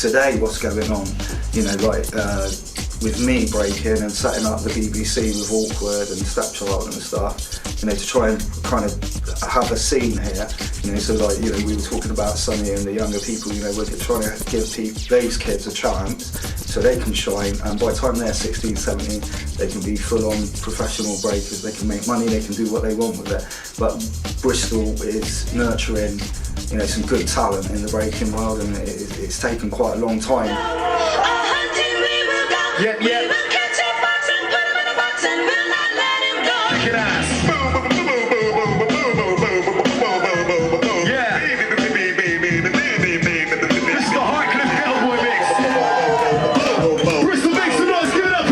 today what's going on, you know, like with me breaking and setting up the BBC with Awkward and Stepchild and stuff, you know, to try and kind of have a scene here, you know, so like, you know, we were talking about Sonny and the younger people, you know, we're trying to give those kids a chance so they can shine, and by the time they're 16, 17, they can be full-on professional breakers, they can make money, they can do what they want with it. But Bristol is nurturing, you know, some good talent in the breaking world, and it's taken quite a long time. Yeah. We will catch a box and put him in a box and will not let him go. Kick it ass. Yeah. This is the Hartcliffe Cowboy mix. Bristol makes some noise. Give it up,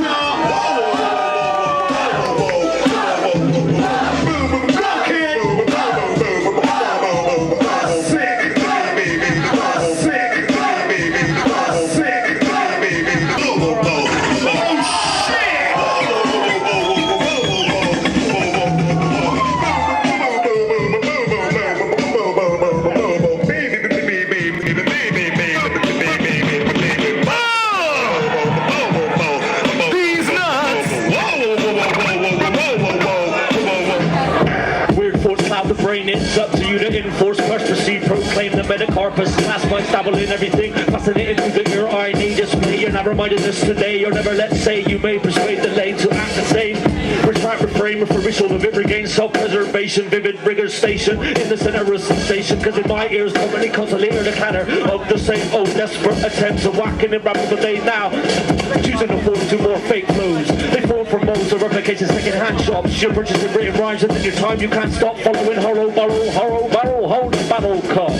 it's up to you to enforce, crush, proceed, proclaim the metacarpus, class mind, stabble in everything, fascinated through the ear, I need display. You're not reminded this today, or never, let's say, you may persuade the lane to act the same. Retract, refrain, referential, vivid regain, self-preservation, vivid rigor station, in the center of sensation, cause in my ears, only comes a later the clatter of the same old desperate attempts of whacking and rapping the day now, choosing to form to more fake flows. They form from modes of replication, second-hand shops, you're purchasing written rhymes, and in your time you can't stop following horror, barrel, hold the battle cup.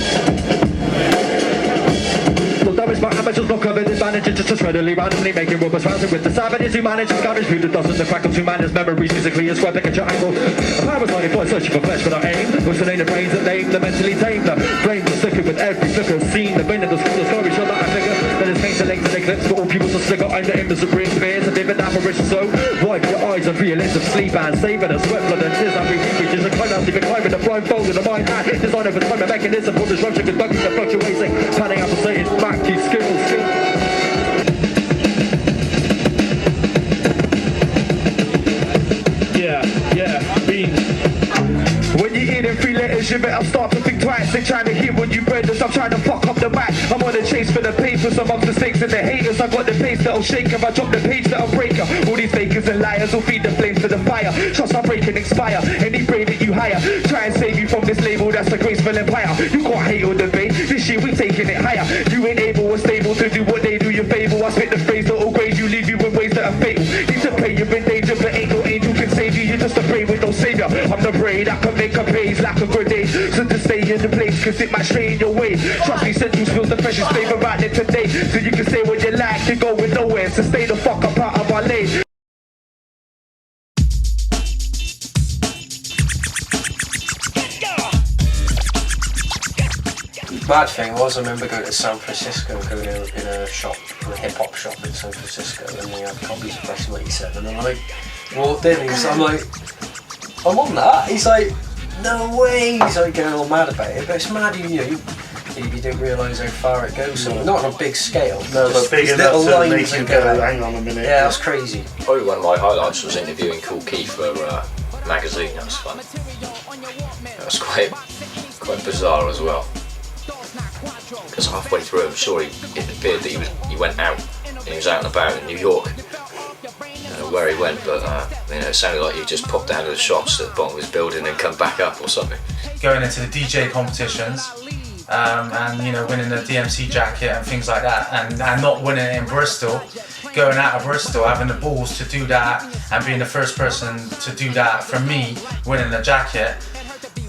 That is my amateurs not covered in managing just readily, randomly making rubbers rousing with the savages who manage to scavenge through the dozens of crackles who manage memories physically a square picture triangle. A parasite boy searching for flesh without aim, whistling the brains that name the mentally tame. The brains are slicker with every flicker seen. The brain of the story show that I figure that is painted length and eclipse for all people to slicker under images of green fears and vivid apparitions. So wipe your eyes and realism sleep and save it and sweat blood and tears and reaches and climb out even climbing the blindfold in the mind hand design over time a mechanism for disruption conducting the fluctuating planning out to say it's back to skills. Yeah, beans. When you hear them three letters, you better start to think twice. They trying to hear what you read, I'm trying to fuck up the mic. I'm on the chase for the papers, amongst the snakes and the haters. I got the pace that'll shake if I drop the page that'll break her. All these fakers and liars will feed the flames to the fire. Shots I break and expire. Any brain that you hire, try and save you from this label that's a graceful empire. You can't hate or debate, this year we taking it higher. You ain't able or stable to do what they do, you fable. I spit the phrase that'll grade you, leave you in ways that are fatal. Need to pay, you're in danger, but ain't no angel can save you. You're just a prey with no savior. I'm the brain that can make a praise like a grenade. So to stay in the place, cause it might strain your way. Trust me, Central feels the freshest flavor right there today. So you can say what you like, you're going nowhere. So stay the fuck up out of my lane. Bad thing was, I remember going to San Francisco, going in a shop, a hip hop shop in San Francisco, and they had copies of Fresh 97, and I walked in, I'm like, I'm on that. He's like, no way. He's like getting all mad about it, but it's mad, you didn't realise how far it goes. So not on a big scale. No, but big enough to make you go, hang on a minute. Yeah, that's crazy. Probably one of my highlights was interviewing Cool Keith for a magazine. That was fun. That was quite bizarre as well. Because halfway through, I'm sure it appeared that he went out. And he was out and about in New York. I don't know where he went, but it sounded like he just popped down to the shops at the bottom of his building and come back up or something. Going into the DJ competitions and winning the DMC jacket and things like that, and not winning it in Bristol, going out of Bristol, having the balls to do that and being the first person to do that for me, winning the jacket.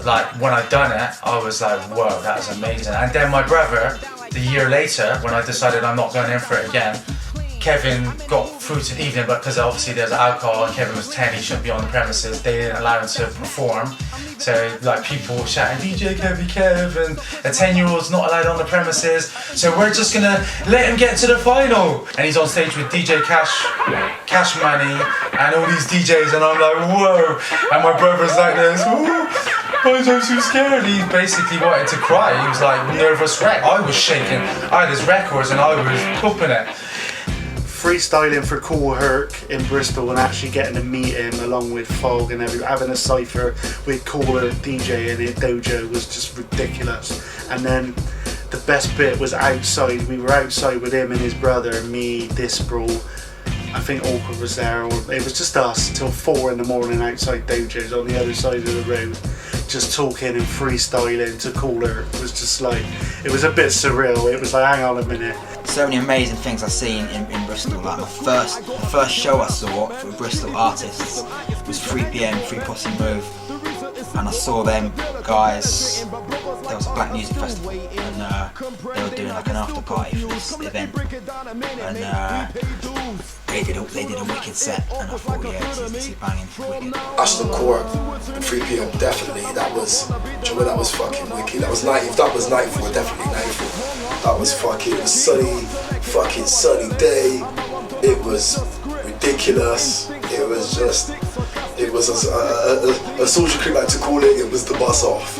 Like when I'd done it, I was like, whoa, that was amazing. And then my brother, the year later, when I decided I'm not going in for it again, Kevin got through to the evening, but because obviously there's alcohol and Kevin was 10, he shouldn't be on the premises, they didn't allow him to perform. So like people were shouting, DJ Kevy Kev, and a 10-year-old's not allowed on the premises, so we're just gonna let him get to the final. And he's on stage with DJ Cash Money, and all these DJs, and I'm like, whoa. And my brother's like this, woo. I'm too scared. He basically wanted to cry. He was like nervous wreck. I was shaking. I had his records and I was pooping it. Freestyling for Cool Herc in Bristol and actually getting to meet him along with Fog and having a cypher with Cooler DJ in it dojo was just ridiculous. And then the best bit was outside. We were outside with him and his brother, me, Disbral. I think Awkward was there, or it was just us till 4 in the morning outside dojos on the other side of the road, just talking and freestyling to Cooler. It was just like, it was a bit surreal. It was like, hang on a minute. So many amazing things I've seen in Bristol. Like the first show I saw for Bristol artists was 3 PM, Free Posse Move, and I saw them guys. There was a black music festival, and they were doing like an after party for this event, and they did a wicked set, and I thought, yeah, this is banging, wicked. Ashton Court, 3 PM, definitely. That was fucking wicked. That was night. If that was nightfall, definitely nightfall. That was fucking fucking sunny day. It was ridiculous. It was just, it was a social crew like to call it. It was the bus off.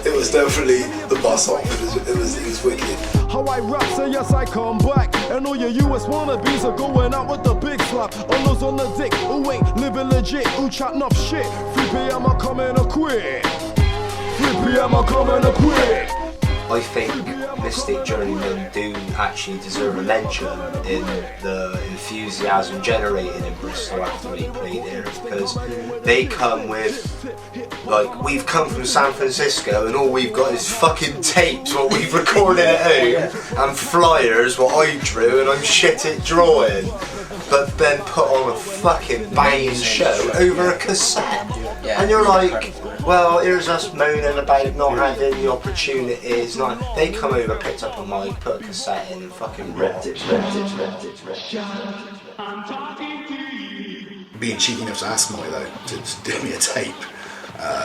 It was definitely the bus off. It was wicked. How I rap, say yes I come back. And all your US wannabes are going out with the big slap. All those on the dick who ain't living legit, who chat enough shit. 3 PM I come in a quit. 3 PM I come in a quit. I think Mystic Journeymen do actually deserve a mention in the enthusiasm generated in Bristol after they played here, because they come with, like, we've come from San Francisco and all we've got is fucking tapes what we've recorded at home and flyers what I drew and I'm shit at drawing, but then put on a fucking banging show over a cassette. And you're like, well, here's us moaning about not having the opportunities. They come over, picked up a mic, put a cassette in and fucking ripped it. Being cheeky enough to ask Moy though to do me a tape,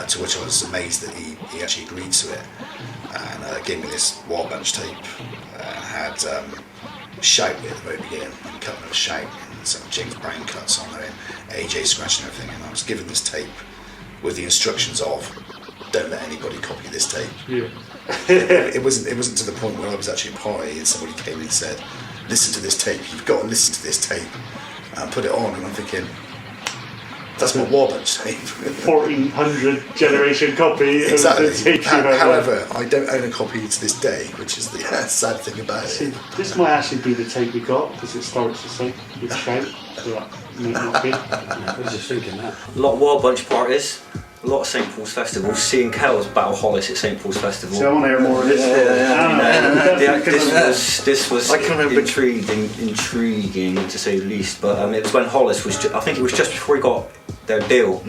to which I was amazed that he actually agreed to it, and gave me this Wild Bunch tape. Had Shout at the very beginning, and cut of Shout, and some James Brown cuts on there, and AJ scratching everything, and I was given this tape with the instructions of, don't let anybody copy this tape. Yeah. It wasn't to the point where I was actually a party and somebody came in and said, listen to this tape, you've got to listen to this tape, and put it on, and I'm thinking, that's my War Bunch tape. 1400 generation copy. Exactly. Of the tape. However, I don't own a copy to this day, which is the sad thing about it. This might actually be the tape we got, because it starts the same with Shout. So that might not be. I was just thinking that. A lot of Wild Bunch parties, a lot of St Paul's festivals. Seeing Kells battle Hollis at St Paul's festival. So I want to hear more of this. This was intriguing to say the least. But it was when Hollis was. I think it was just before he got their deal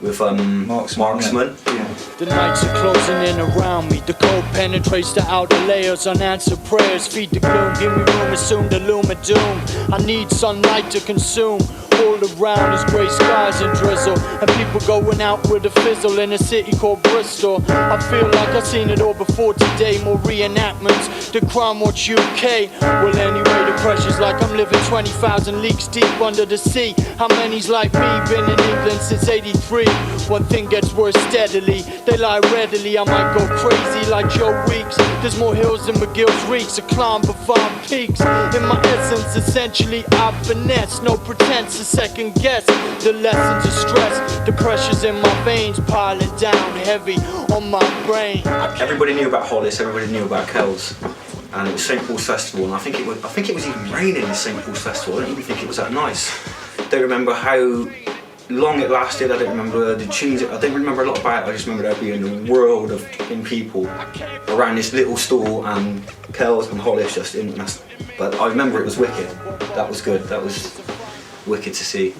with Marksman. Yeah. The nights are closing in around me. The cold penetrates the outer layers. Unanswered prayers feed the gloom. Give me room, assume the loom of doom. I need sunlight to consume. All around is grey skies and drizzle, and people going out with a fizzle in a city called Bristol. I feel like I've seen it all before today. More reenactments, the Crime Watch UK. Well, anyway, the pressure's like I'm living 20,000 leagues deep under the sea. How many's like me been in England since '83? One thing gets worse steadily. They lie readily. I might go crazy like Joe Weeks. There's more hills than McGill's Reeks. A climb before peaks. In my essence, essentially I finesse. No pretense to second guess. The lessons of stress. The pressure's in my veins piling down heavy on my brain. Everybody knew about Hollis. Everybody knew about Kells. And it was St Paul's Festival, and I think it was even raining in St Paul's Festival. I don't even think it was that nice. I don't remember how long it lasted. I don't remember the tunes. I don't remember a lot about it. I just remember there being a world of fucking people around this little stall, and Kells and Hollis just in. But I remember it was wicked. That was good. That was wicked to see.